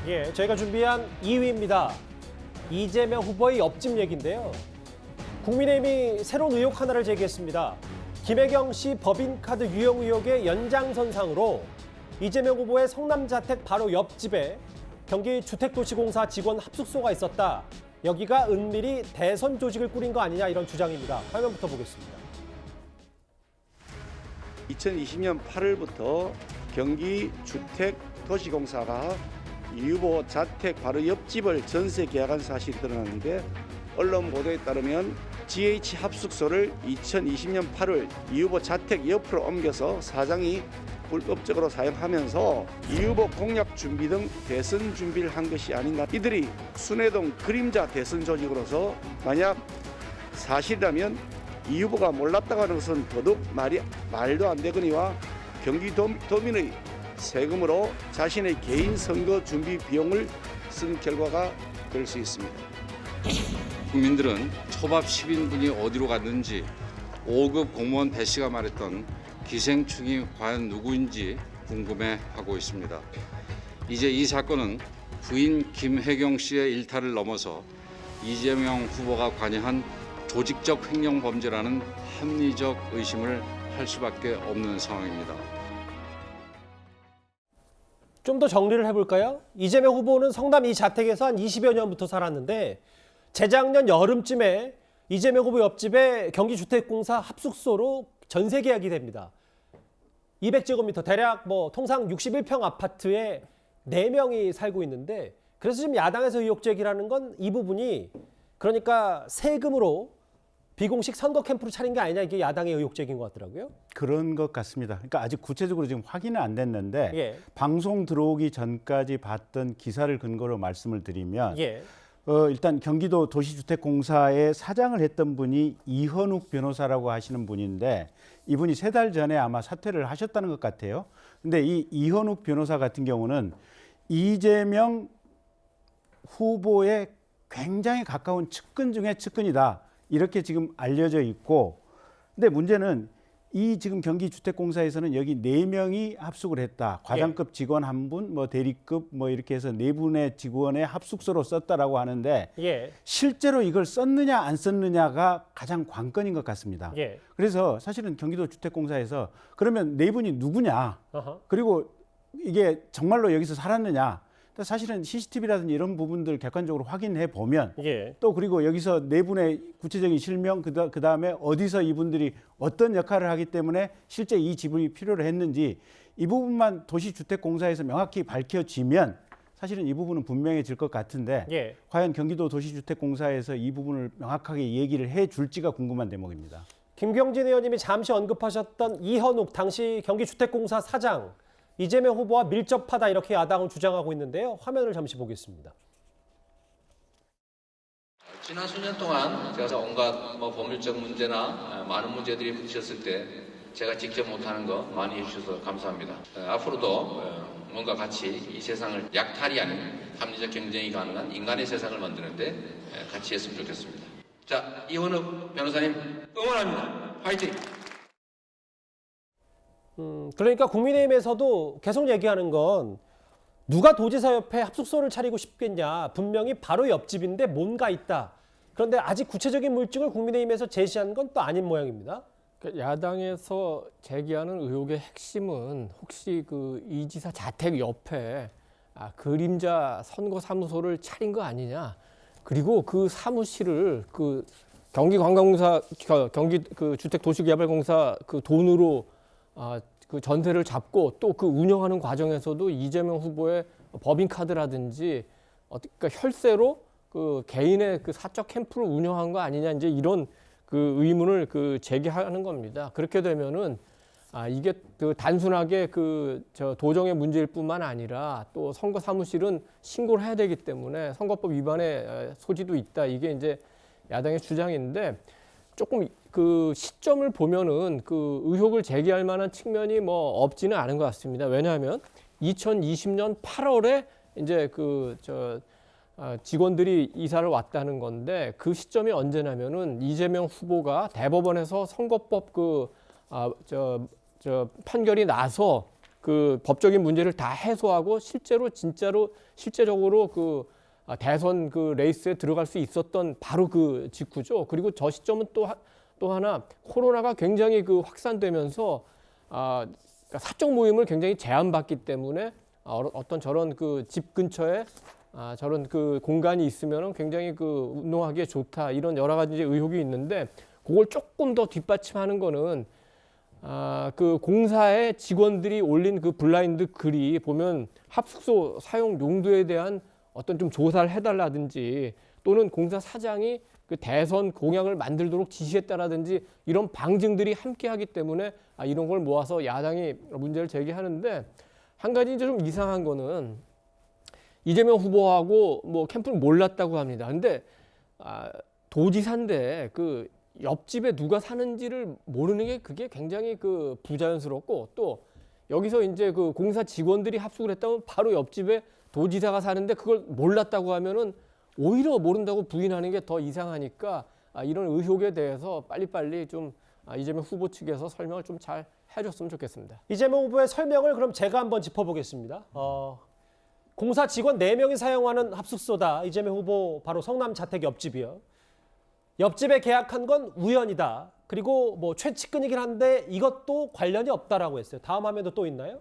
예, 저희가 준비한 2위입니다. 이재명 후보의 옆집 얘기인데요. 국민의힘이 새로운 의혹 하나를 제기했습니다. 김혜경 씨 법인카드 유용 의혹의 연장선상으로 이재명 후보의 성남자택 바로 옆집에 경기주택도시공사 직원 합숙소가 있었다. 여기가 은밀히 대선 조직을 꾸린 거 아니냐 이런 주장입니다. 화면부터 보겠습니다. 2020년 8월부터 경기주택도시공사가 이 후보 자택 바로 옆집을 전세 계약한 사실이 드러났는데 언론 보도에 따르면 GH 합숙소를 2020년 8월 이 후보 자택 옆으로 옮겨서 사장이 불법적으로 사용하면서 이 후보 공약 준비 등 대선 준비를 한 것이 아닌가. 이들이 순회동 그림자 대선 조직으로서 만약 사실이라면 이 후보가 몰랐다고 하는 것은 더더욱 말도 안 되거니와 경기도민의 세금으로 자신의 개인 선거 준비 비용을 쓴 결과가 될 수 있습니다. 국민들은 초밥 10인분이 어디로 갔는지 5급 공무원 배 씨가 말했던 기생충이 과연 누구인지 궁금해하고 있습니다. 이제 이 사건은 부인 김혜경 씨의 일탈을 넘어서 이재명 후보가 관여한 조직적 횡령 범죄라는 합리적 의심을 할 수밖에 없는 상황입니다. 좀 더 정리를 해볼까요? 이재명 후보는 성남 이 자택에서 한 20여 년부터 살았는데 재작년 여름쯤에 이재명 후보 옆집에 경기주택공사 합숙소로 전세 계약이 됩니다. 200제곱미터 대략 통상 61평 아파트에 4명이 살고 있는데 그래서 지금 야당에서 의혹 제기라는 건 이 부분이 그러니까 세금으로 비공식 선거 캠프로 차린 게 아니냐 이게 야당의 의혹 제기인 것 같더라고요. 그런 것 같습니다. 그러니까 아직 구체적으로 지금 확인은 안 됐는데 예. 방송 들어오기 전까지 봤던 기사를 근거로 말씀을 드리면 예. 일단 경기도 도시주택공사의 사장을 했던 분이 이현욱 변호사라고 하시는 분인데 이분이 3달 전에 아마 사퇴를 하셨다는 것 같아요. 근데 이 이현욱 변호사 같은 경우는 이재명 후보의 굉장히 가까운 측근 중에 측근이다. 이렇게 지금 알려져 있고, 근데 문제는 이 지금 경기주택공사에서는 여기 4명이 합숙을 했다. 과장급 직원 1분, 대리급 이렇게 해서 4분의 직원의 합숙소로 썼다라고 하는데 예. 실제로 이걸 썼느냐 안 썼느냐가 가장 관건인 것 같습니다. 예. 그래서 사실은 경기도주택공사에서 그러면 4분이 누구냐? 어허. 그리고 이게 정말로 여기서 살았느냐? 사실은 CCTV라든지 이런 부분들 객관적으로 확인해 보면 예. 또 그리고 여기서 4분의 구체적인 실명 그다음에 어디서 이분들이 어떤 역할을 하기 때문에 실제 이 지분이 필요로 했는지 이 부분만 도시주택공사에서 명확히 밝혀지면 사실은 이 부분은 분명해질 것 같은데 예. 과연 경기도 도시주택공사에서 이 부분을 명확하게 얘기를 해 줄지가 궁금한 대목입니다. 김경진 의원님이 잠시 언급하셨던 이현욱 당시 경기주택공사 사장 이재명 후보와 밀접하다 이렇게 야당은 주장하고 있는데요. 화면을 잠시 보겠습니다. 지난 수년 동안 제가 온갖 법률적 문제나 많은 문제들이 부딪혔을 때 제가 직접 못하는 거 많이 해주셔서 감사합니다. 앞으로도 뭔가 같이 이 세상을 약탈이 아닌 합리적 경쟁이 가능한 인간의 세상을 만드는데 같이 했으면 좋겠습니다. 자, 이현욱 변호사님 응원합니다. 화이팅! 그러니까 국민의힘에서도 계속 얘기하는 건 누가 도지사 옆에 합숙소를 차리고 싶겠냐. 분명히 바로 옆집인데 뭔가 있다. 그런데 아직 구체적인 물증을 국민의힘에서 제시한 건 또 아닌 모양입니다. 야당에서 제기하는 의혹의 핵심은 혹시 이 지사 자택 옆에 그림자 선거사무소를 차린 거 아니냐. 그리고 그 사무실을 경기관광공사, 주택도시개발공사 돈으로 그 전세를 잡고 또 그 운영하는 과정에서도 이재명 후보의 법인카드라든지 그러니까 혈세로 개인의 사적 캠프를 운영한 거 아니냐 이제 이런 의문을 제기하는 겁니다. 그렇게 되면은 이게 단순하게 도정의 문제일 뿐만 아니라 또 선거 사무실은 신고를 해야 되기 때문에 선거법 위반의 소지도 있다. 이게 이제 야당의 주장인데 조금 시점을 보면은 의혹을 제기할 만한 측면이 없지는 않은 것 같습니다. 왜냐하면 2020년 8월에 이제 직원들이 이사를 왔다는 건데 그 시점이 언제냐면은 이재명 후보가 대법원에서 선거법 판결이 나서 그 법적인 문제를 다 해소하고 실제적으로 그 대선 그 레이스에 들어갈 수 있었던 바로 그 직후죠. 그리고 저 시점은 또 하나 코로나가 굉장히 그 확산되면서 그러니까 사적 모임을 굉장히 제한받기 때문에 어떤 저런 그 집 근처에 저런 그 공간이 있으면은 굉장히 그 운동하기에 좋다 이런 여러 가지 의혹이 있는데 그걸 조금 더 뒷받침하는 거는 그 공사의 직원들이 올린 그 블라인드 글이 보면 합숙소 사용 용도에 대한 어떤 좀 조사를 해달라든지 또는 공사 사장이 그 대선 공약을 만들도록 지시했다라든지 이런 방증들이 함께하기 때문에 이런 걸 모아서 야당이 문제를 제기하는데 한 가지 이제 좀 이상한 거는 이재명 후보하고 뭐 캠프를 몰랐다고 합니다. 근데 도지사인데 그 옆집에 누가 사는지를 모르는 게 그게 굉장히 그 부자연스럽고 또 여기서 이제 그 공사 직원들이 합숙을 했다면 바로 옆집에 도지사가 사는데 그걸 몰랐다고 하면은 오히려 모른다고 부인하는 게 더 이상하니까 이런 의혹에 대해서 빨리빨리 좀 이재명 후보 측에서 설명을 좀 잘 해줬으면 좋겠습니다. 이재명 후보의 설명을 그럼 제가 한번 짚어보겠습니다. 공사 직원 4명이 사용하는 합숙소다. 이재명 후보 바로 성남 자택 옆집이요. 옆집에 계약한 건 우연이다. 그리고 뭐 최측근이긴 한데 이것도 관련이 없다라고 했어요. 다음 화면도 또 있나요?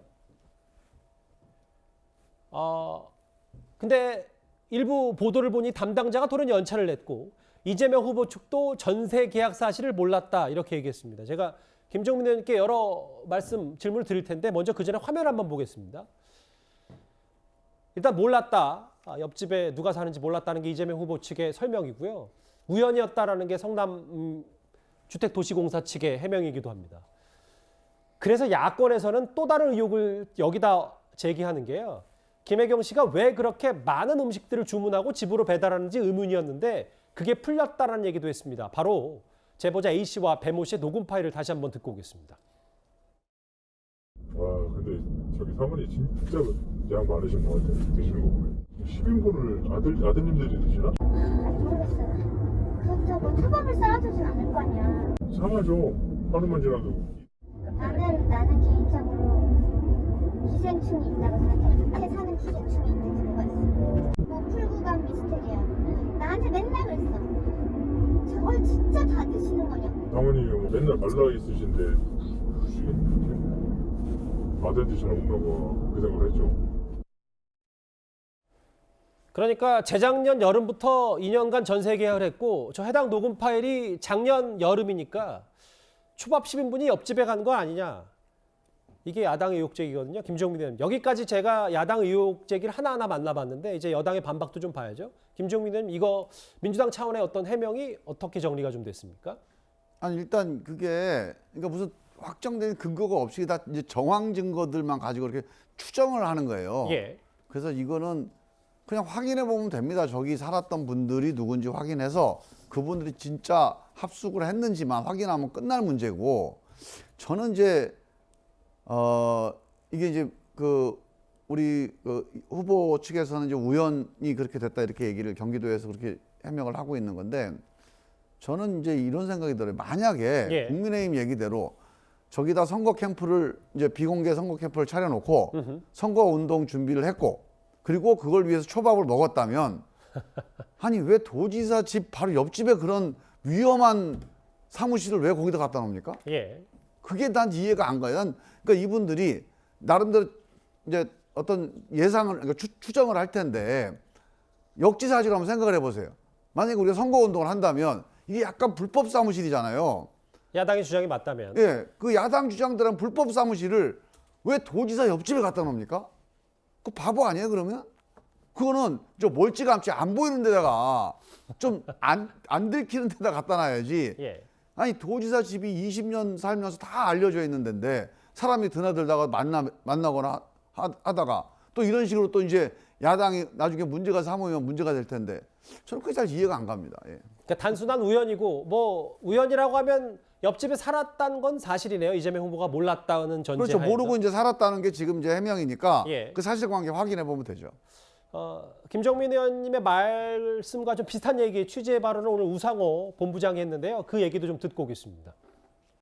근데 일부 보도를 보니 담당자가 돌연 연차를 냈고 이재명 후보 측도 전세 계약 사실을 몰랐다 이렇게 얘기했습니다. 제가 김종민 의원님께 여러 질문을 드릴 텐데 먼저 그 전에 화면 한번 보겠습니다. 일단 몰랐다. 옆집에 누가 사는지 몰랐다는 게 이재명 후보 측의 설명이고요. 우연이었다라는 게 성남 주택도시공사 측의 해명이기도 합니다. 그래서 야권에서는 또 다른 의혹을 여기다 제기하는 게요. 김혜경 씨가 왜 그렇게 많은 음식들을 주문하고 집으로 배달하는지 의문이었는데 그게 풀렸다라는 얘기도 했습니다. 바로 제보자 A 씨와 배모 씨의 녹음 파일을 다시 한번 듣고 오겠습니다. 와, 근데 저기 사모님 진짜 양 많으신 것 같아요. 드시는 거 보면. 10인분을 아드님들이 드시나? 모르겠어요. 그렇다고 초밥을 쌓아주진 않을 거 아니야. 상하죠. 하루만 지나도. 나는 개인적으로 기생충이 있다고 생각해. 앞에 사는 기생충이 있는 경우가 있어. 뭐 풀구간 미스테리야. 나한테 맨날 그랬어. 저걸 진짜 다 드시는 거냐? 사모님이 뭐 맨날 말라 있으신데 아들 드시나 먹나 봐. 그 생각을 했죠. 그러니까 재작년 여름부터 2년간 전세 계약을 했고 저 해당 녹음 파일이 작년 여름이니까 초밥 10인분이 옆집에 간 거 아니냐. 이게 야당 의혹 제기거든요. 김종민 의원. 여기까지 제가 야당 의혹 제기를 하나하나 만나봤는데 이제 여당의 반박도 좀 봐야죠. 김종민 의원 이거 민주당 차원의 어떤 해명이 어떻게 정리가 좀 됐습니까? 아니 일단 그게 그러니까 무슨 확정된 근거가 없이 다 이제 정황 증거들만 가지고 이렇게 추정을 하는 거예요. 예. 그래서 이거는 그냥 확인해 보면 됩니다. 저기 살았던 분들이 누군지 확인해서 그분들이 진짜 합숙을 했는지만 확인하면 끝날 문제고 저는 이제 이게 이제 그 우리 그 후보 측에서는 이제 우연히 그렇게 됐다 이렇게 얘기를 경기도에서 그렇게 해명을 하고 있는 건데 저는 이제 이런 생각이 들어요. 만약에 예. 국민의힘 얘기대로 저기다 선거 캠프를 이제 비공개 선거 캠프를 차려놓고 선거 운동 준비를 했고 그리고 그걸 위해서 초밥을 먹었다면 아니 왜 도지사 집 바로 옆집에 그런 위험한 사무실을 왜 거기다 갖다 놓습니까? 예. 그게 난 이해가 안 가요. 그러니까 이분들이 나름대로 이제 어떤 예상을 그러니까 추정을 할 텐데 역지사지로 한번 생각을 해보세요. 만약에 우리가 선거운동을 한다면 이게 약간 불법 사무실이잖아요. 야당의 주장이 맞다면. 예, 그 야당 주장들은 불법 사무실을 왜 도지사 옆집에 갖다 놓습니까? 그 바보 아니에요 그러면? 그거는 저 멀찌감치 안 보이는 데다가 좀 안 들키는 데다 갖다 놔야지. 예. 아니 도지사 집이 20년 살면서 다 알려져 있는 데인데 사람이 드나들다가 만나거나 하다가 또 이런 식으로 또 이제 야당이 나중에 문제가 삼으면 문제가 될 텐데 저는 그게 잘 이해가 안 갑니다. 예. 그러니까 단순한 우연이고 뭐 우연이라고 하면 옆집에 살았다는 건 사실이네요. 이재명 후보가 몰랐다는 전제. 그렇죠. 하에서. 모르고 이제 살았다는 게 지금 이제 해명이니까 예. 그 사실관계 확인해 보면 되죠. 김종민 의원님의 말씀과 좀 비슷한 얘기 취재 발언을 오늘 우상호 본부장이 했는데요. 그 얘기도 좀 듣고 오겠습니다.